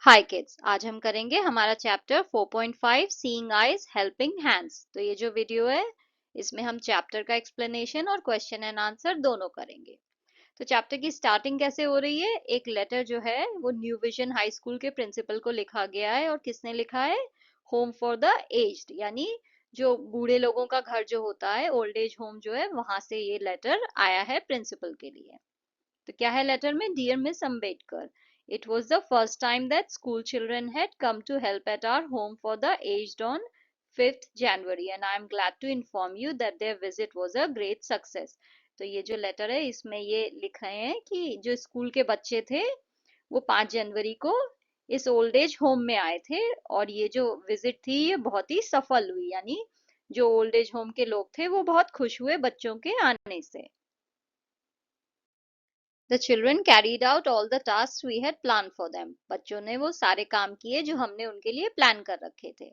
हाय kids, आज हम करेंगे हमारा chapter 4.5 seeing eyes helping hands. तो ये जो वीडियो है इसमें हम चैप्टर का एक्सप्लेनेशन और क्वेश्चन एंड आंसर दोनों करेंगे। तो चैप्टर की स्टार्टिंग कैसे हो रही है, एक लेटर जो है वो न्यू विजन हाई स्कूल के प्रिंसिपल को लिखा गया है। और किसने लिखा है? होम फॉर द एज्ड, यानी जो बूढ़े लोगों का घर जो होता है, ओल्ड एज होम जो है, वहां से ये लेटर आया है प्रिंसिपल के लिए। तो क्या है लेटर में? Dear miss Ambedkar, it was the first time that school children had come to help at our home for the aged on 5th January and I am glad to inform you that their visit was a great success। तो ये जो letter है इसमें ये लिख रहे हैं कि जो स्कूल के बच्चे थे वो 5 जनवरी को इस ओल्ड एज होम में आए थे और ये जो विजिट थी ये बहुत ही सफल हुई, यानी जो ओल्ड एज होम के लोग थे वो बहुत खुश हुए बच्चों के आने से। The children carried out all the tasks we had planned for them। बच्चों ने वो सारे काम किए जो हमने उनके लिए प्लान कर रखे थे।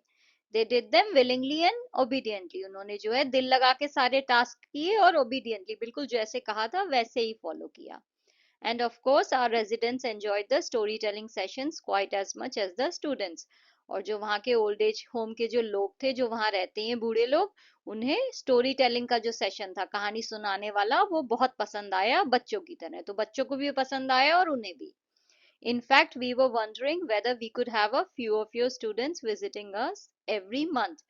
They did them willingly and obediently। उन्होंने जो है दिल लगा के सारे टास्क किए और obediently, बिल्कुल जैसे कहा था वैसे ही फॉलो किया। And of course, our residents enjoyed the storytelling sessions quite as much as the students। और जो वहाँ के ओल्ड एज होम के जो लोग थे, जो वहाँ रहते हैं बूढ़े लोग, उन्हें स्टोरी टेलिंग का जो सेशन था, कहानी सुनाने वाला, वो बहुत पसंद आया बच्चों की तरह। तो बच्चों को भी पसंद आया और उन्हें भी। In fact, we were wondering whether we could have a few of your students visiting us every month।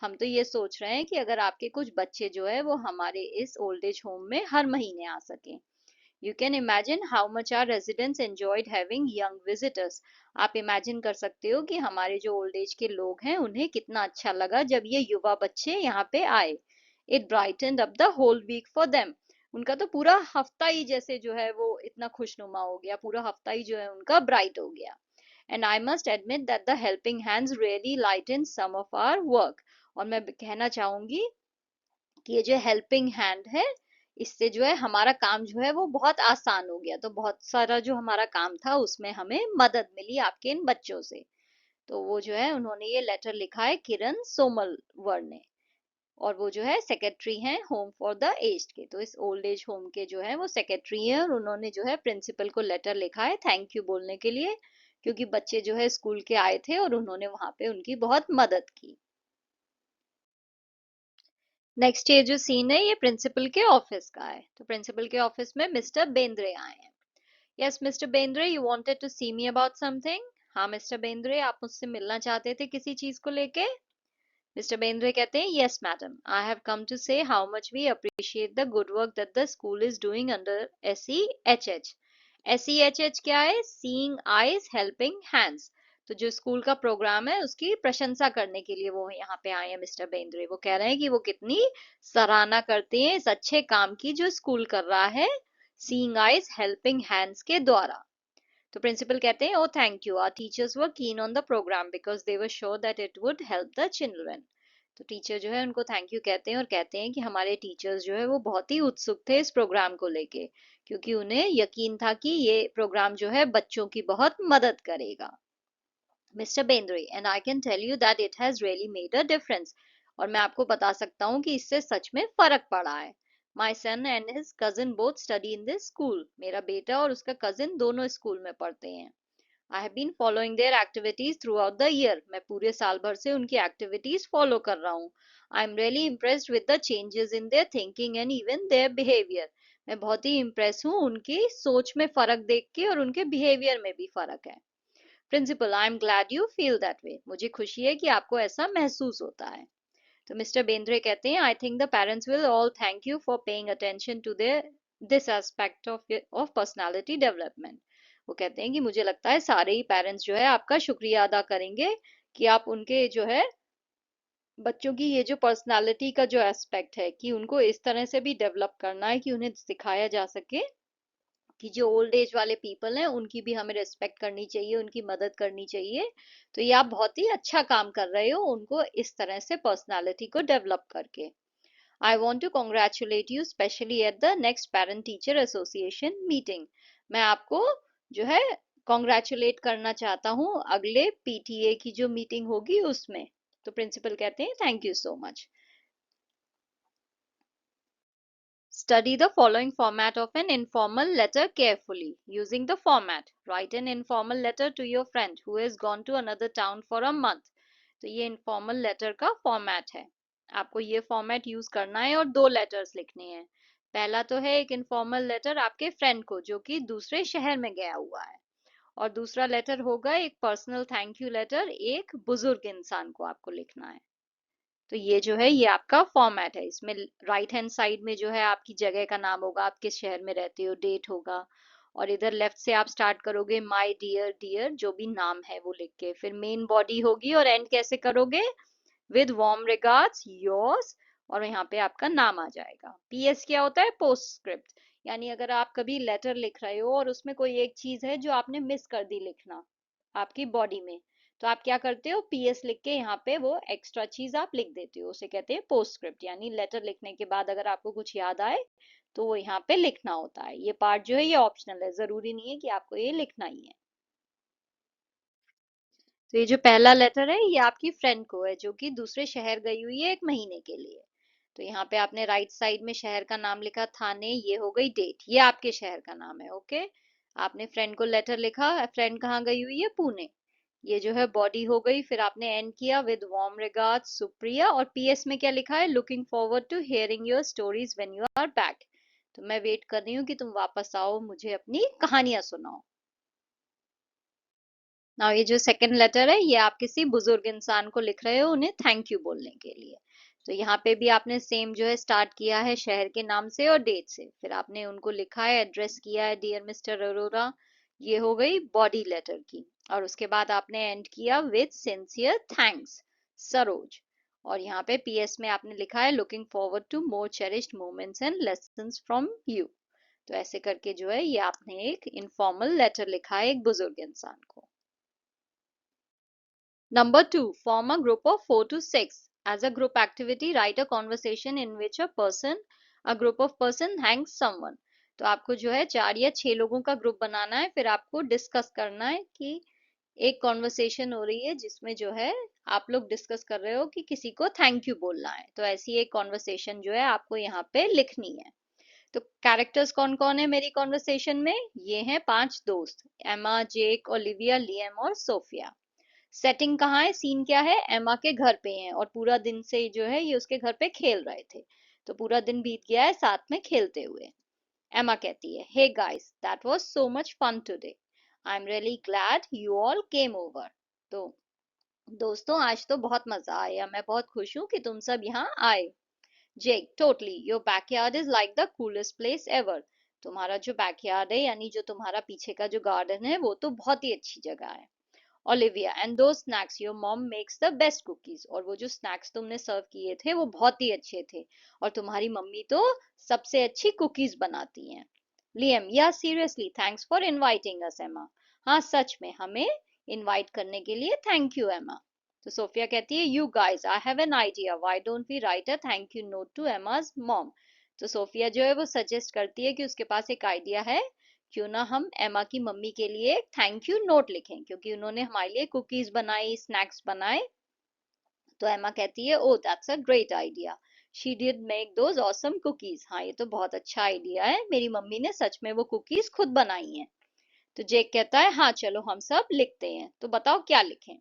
हम तो ये सोच रहे हैं कि अगर आपके कुछ बच्चे जो है वो हमारे इस ओल्ड एज होम में हर महीने आ सकें। You can imagine how much our residents enjoyed having young visitors। आप इमेजिन कर सकते हो कि हमारे जो ओल्ड एज के लोग हैं उन्हें कितना अच्छा लगा जब ये युवा बच्चे यहाँ पे आए। It brightened up the whole week for them। उनका तो पूरा हफ्ता ही जैसे जो है वो इतना खुशनुमा हो गया, पूरा हफ्ता ही जो है उनका ब्राइट हो गया। And I must admit that the helping hands really lightened some of our work। और मैं कहना चाहूंगी कि ये जो हेल्पिंग हैंड है इससे जो है हमारा काम जो है वो बहुत आसान हो गया। तो बहुत सारा जो हमारा काम था उसमें हमें मदद मिली आपके इन बच्चों से। तो वो जो है उन्होंने ये लेटर लिखा है किरण सोमलवर ने। और वो जो है सेक्रेटरी हैं होम फॉर द एज्ड के। तो इस ओल्ड एज होम के जो है वो सेक्रेटरी हैं और उन्होंने जो है प्रिंसिपल को लेटर लिखा है थैंक यू बोलने के लिए, क्योंकि बच्चे जो है स्कूल के आए थे और उन्होंने वहां पे उनकी बहुत मदद की। नेक्स्ट ये जो सीन है ये प्रिंसिपल के ऑफिस का है। तो प्रिंसिपल के ऑफिस में मिस्टर बेंद्रे आए हैं। Yes mister Bendre, you wanted to see me about something. हाँ मिस्टर बेंद्रे, आप मुझसे मिलना चाहते थे किसी चीज को लेके। मिस्टर बेंद्रे कहते हैं yes madam, I have come to say how much we appreciate the good work that the school is doing under SEHH। SEHH क्या है? Seeing eyes helping hands. तो जो स्कूल का प्रोग्राम है उसकी प्रशंसा करने के लिए वो यहाँ पे आए हैं मिस्टर बेंद्रे। वो कह रहे हैं कि वो कितनी सराहना करते हैं इस अच्छे काम की जो स्कूल कर रहा है सीइंग आईज हेल्पिंग हैंड्स के द्वारा। तो प्रिंसिपल कहते हैं oh thank you, our teachers were keen on the programme because they were sure that it would help the children. तो टीचर जो है उनको थैंक यू कहते हैं और कहते हैं कि हमारे टीचर्स जो है वो बहुत ही उत्सुक थे इस प्रोग्राम को लेके, क्योंकि उन्हें यकीन था कि ये प्रोग्राम जो है बच्चों की बहुत मदद करेगा। Mister Bendre, and I can tell you that it has really made a difference. और मैं आपको बता सकता हूँ कि इससे सच में फर्क पड़ा है। My son and his cousin both study in this school. मेरा बेटा और उसका कजिन दोनों स्कूल में पढ़ते हैं। I have been following their activities throughout the year. मैं पूरे साल भर से उनकी एक्टिविटीज फॉलो कर रहा हूँ। आई am really impressed with the changes in their thinking and even their behaviour. मैं बहुत ही इम्प्रेस हूँ उनकी सोच में फर्क देख के और उनके बिहेवियर में भी फर्क है। Principal, I am glad you feel that way. मुझे खुशी है कि आपको ऐसा महसूस होता है। तो मिस्टर बेंद्रे कहते हैं I think the parents will all thank you for paying attention to their this aspect of personality development. वो कहते हैं कि मुझे लगता है सारे ही पेरेंट्स जो है आपका शुक्रिया अदा करेंगे कि आप उनके जो है बच्चों की ये जो पर्सनालिटी का जो एस्पेक्ट है कि उनको इस तरह से भी डेवलप करना है कि उन्हें सिखाया जा सके कि जो ओल्ड एज वाले पीपल हैं उनकी भी हमें रिस्पेक्ट करनी चाहिए, उनकी मदद करनी चाहिए। तो ये आप बहुत ही अच्छा काम कर रहे हो उनको इस तरह से पर्सनालिटी को डेवलप करके। I want to congratulate you specially at the next parent teacher association meeting। मैं आपको जो है congratulate करना चाहता हूँ अगले PTA की जो मीटिंग होगी उसमें। तो प्रिंसिपल कहते हैं thank you so much. Study the following format of an informal letter carefully. Using the format, write an informal letter to your friend who has gone to another town for a month. तो ये informal letter का format है. आपको ये format use करना है और 2 letters लिखने हैं. पहला तो है एक informal letter आपके friend को जो कि दूसरे शहर में गया हुआ है, और दूसरा लेटर होगा एक पर्सनल थैंक यू लेटर एक बुजुर्ग इंसान को आपको लिखना है. तो ये जो है ये आपका फॉर्मेट है. इसमें राइट हैंड साइड में जो है आपकी जगह का नाम होगा, आप किस शहर में रहते हो, डेट होगा, और इधर लेफ्ट से आप स्टार्ट करोगे माय डियर डियर जो भी नाम है वो लिख के, फिर मेन बॉडी होगी और एंड कैसे करोगे, विद वार्म रिगार्ड्स योर्स, और यहाँ पे आपका नाम आ जाएगा. पीएस क्या होता है, पोस्टस्क्रिप्ट, यानी अगर आप कभी लेटर लिख रहे हो और उसमें कोई एक चीज है जो आपने मिस कर दी लिखना आपकी बॉडी में, तो आप क्या करते हो, पीएस लिख के यहाँ पे वो एक्स्ट्रा चीज आप लिख देते हो, उसे कहते हैं पोस्टस्क्रिप्ट. यानी लेटर लिखने के बाद अगर आपको कुछ याद आए तो वो यहाँ पे लिखना होता है. ये पार्ट जो है ये ऑप्शनल है, जरूरी नहीं है कि आपको ये लिखना ही है. तो ये जो पहला लेटर है ये आपकी फ्रेंड को है जो कि दूसरे शहर गई हुई है 1 महीने के लिए. तो यहाँ पे आपने राइट साइड में शहर का नाम लिखा थाने, ये हो गई डेट, ये आपके शहर का नाम है. ओके, आपने फ्रेंड को लेटर लिखा, फ्रेंड कहाँ गई हुई है, पुणे, ये जो है बॉडी हो गई. फिर आपने एंड किया विद वार्म रिगार्ड्स सुप्रिया, और पीएस में क्या लिखा है, looking forward to hearing your stories when you are back. तो मैं वेट कर रही हूँ कि तुम वापस आओ, मुझे अपनी कहानियां सुनाओ. नाउ ये जो सेकंड लेटर है ये आप किसी बुजुर्ग इंसान को लिख रहे हो उन्हें थैंक यू बोलने के लिए. तो यहाँ पे भी आपने सेम जो है स्टार्ट किया है शहर के नाम से और डेट से, फिर आपने उनको लिखा है, एड्रेस किया है डियर मिस्टर अरोरा, ये हो गई बॉडी लेटर की, और उसके बाद आपने एंड किया विद सिंसियर थैंक्स सरोज, और यहाँ पे पीएस में आपने लिखा है looking forward to more cherished moments and lessons from you. तो ऐसे करके जो है ये आपने एक इनफॉर्मल लेटर लिखा है एक बुजुर्ग इंसान को. Number 2, form a group of 4 to 6. As a group activity, write a conversation in which a group of person thanks someone. तो आपको जो है 4 या 6 लोगों का ग्रुप बनाना है, फिर आपको डिस्कस करना है कि एक कॉन्वर्सेशन हो रही है जिसमें जो है आप लोग डिस्कस कर रहे हो कि किसी को थैंक यू बोलना है. तो ऐसी एक कॉन्वर्सेशन जो है आपको यहाँ पे लिखनी है. तो कैरेक्टर्स कौन कौन है मेरी कॉन्वर्सेशन में, ये हैं 5 दोस्त, एमा, जेक, ओलिविया, लियम और सोफिया. सेटिंग कहाँ है, सीन क्या है, एमा के घर पे हैं और पूरा दिन से जो है ये उसके घर पे खेल रहे थे. तो पूरा दिन बीत गया है साथ में खेलते हुए. एमा कहती है, hey guys that was so much fun today, I am really glad you all came over. तो दोस्तों आज तो बहुत मजा आया, मैं बहुत खुश हूँ कि तुम सब यहाँ आए. Jake, totally, your backyard is like the coolest place ever. तुम्हारा जो बैकयार्ड है यानी जो तुम्हारा पीछे का जो गार्डन है वो तो बहुत ही अच्छी जगह है. ओलिविया, एंड दो snacks your mom makes the best cookies. और वो जो स्नैक्स तुमने सर्व किए थे वो बहुत ही अच्छे थे, और तुम्हारी मम्मी तो सबसे अच्छी कुकीज बनाती हैं. लियम, या seriously thanks for inviting us एमा. हाँ सच में हमें इनवाइट करने के लिए थैंक यू एमा. तो सोफिया कहती है, you guys I have an idea, why don't we write a thank you note to Emma's mom. तो सोफिया जो है वो सजेस्ट करती है कि उसके पास एक आइडिया है, क्यों ना हम एमा की मम्मी के लिए थैंक यू नोट लिखें, क्योंकि उन्होंने हमारे लिए कुकीज बनाई, स्नैक्स बनाए. तो एमा कहती है, ओ that's a great idea, she did make those awesome cookies. हाँ ये तो बहुत अच्छा आइडिया है, मेरी मम्मी ने सच में वो कुकीज खुद बनाई हैं. तो जेक कहता है, हाँ चलो हम सब लिखते हैं, तो बताओ क्या लिखें.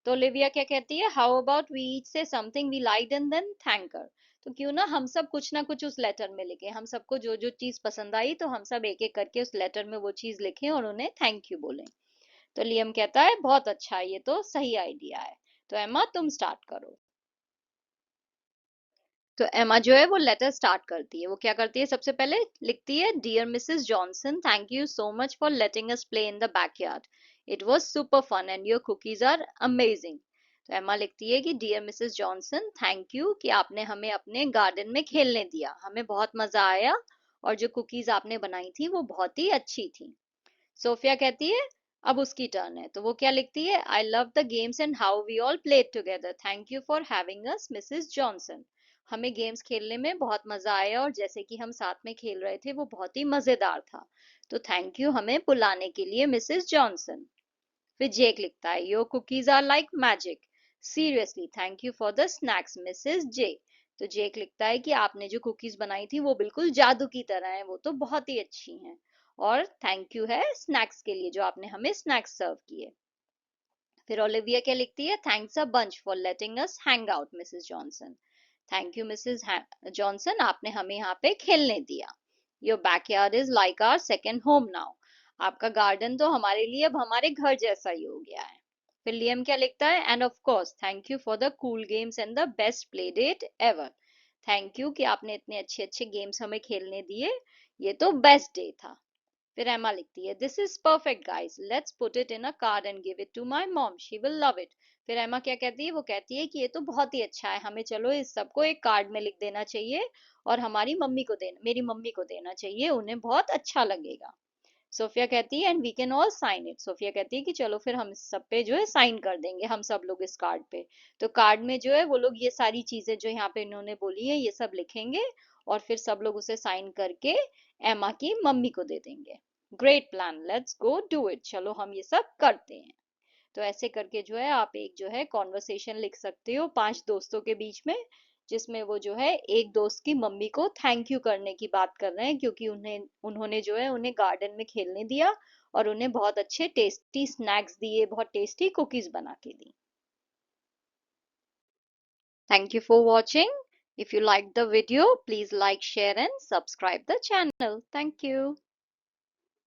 तो ओलिविया क्या कहती है, how about we each say something we like and then thank her. तो क्यों ना हम सब कुछ ना कुछ उस लेटर में लिखें, हम सबको जो जो चीज पसंद आई तो हम सब एक एक करके उस लेटर में वो चीज लिखें और उन्हें थैंक यू बोलें. तो लियम कहता है, बहुत अच्छा, ये तो सही आइडिया है. तो एमा तुम स्टार्ट करो. तो एमा जो है वो लेटर स्टार्ट करती है. वो क्या करती है, सबसे पहले लिखती है, dear Mrs Johnson, thank you so much for letting us play in the backyard, it was super fun and your cookies are amazing. तो एमा लिखती है कि dear Mrs Johnson, thank you कि आपने हमें अपने गार्डन में खेलने दिया, हमें बहुत मजा आया, और जो कुकीज आपने बनाई थी वो बहुत ही अच्छी थी. सोफिया कहती है, अब उसकी टर्न है. तो वो क्या लिखती है, I love the games and how we all played together, thank you for having us Mrs Johnson. हमें गेम्स खेलने में बहुत मजा आया और जैसे कि हम साथ में खेल रहे थे वो बहुत ही मजेदार था. तो थैंक यू हमें बुलाने के लिए मिसेस जॉनसन. फिर जेक लिखता है, your cookies are like magic, seriously thank you for the snacks Mrs J. तो जेक लिखता है कि आपने जो कुकीज बनाई थी वो बिल्कुल जादू की तरह है, वो तो बहुत ही अच्छी हैं। और थैंक यू है स्नैक्स के लिए, जो आपने हमें स्नैक्स सर्व किए। फिर ओलिविया क्या लिखती है, thanks a bunch for letting us hang out Mrs Johnson. Thank you Mrs Johnson, आपने हमें यहाँ पे खेलने दिया। Your backyard is like our second home now. आपका गार्डन तो हमारे लिए अब हमारे घर जैसा ही हो गया है। फिर लियम क्या लिखता है, and of course thank you for the cool games and the best play date ever. Thank you कि आपने इतने अच्छे अच्छे गेम्स हमें खेलने दिए, ये तो बेस्ट डे था। फिर एमा लिखती है, this is perfect guys, let's put it in a card and give it to my mom, she will love it. फिर एमा क्या कहती है, वो कहती है कि ये तो बहुत ही अच्छा है, हमें चलो इस सबको एक कार्ड में लिख देना चाहिए और हमारी मम्मी को देना, मेरी मम्मी को देना चाहिए, उन्हें बहुत अच्छा लगेगा। सोफिया कहती है, and we can all sign it. Sophia कहती है कि चलो फिर हम इस सब पे जो है साइन कर देंगे, हम सब लोग इस कार्ड पे। तो कार्ड में जो है वो लोग ये सारी चीजें जो यहाँ पे इन्होंने बोली है ये सब लिखेंगे और फिर सब लोग उसे साइन करके एमा की मम्मी को दे देंगे। Great plan, let's go do it, चलो हम ये सब करते हैं। तो ऐसे करके जो है आप एक जो है कॉन्वर्सेशन लिख सकते हो 5 दोस्तों के बीच में, जिसमें वो जो है एक दोस्त की मम्मी को थैंक यू करने की बात कर रहे हैं, क्योंकि उन्होंने जो है उन्हें गार्डन में खेलने दिया और उन्हें बहुत अच्छे टेस्टी स्नैक्स दिए, बहुत टेस्टी कुकीज बना के दी। Thank you for watching. If you liked the video, please like, share and subscribe the channel. Thank you.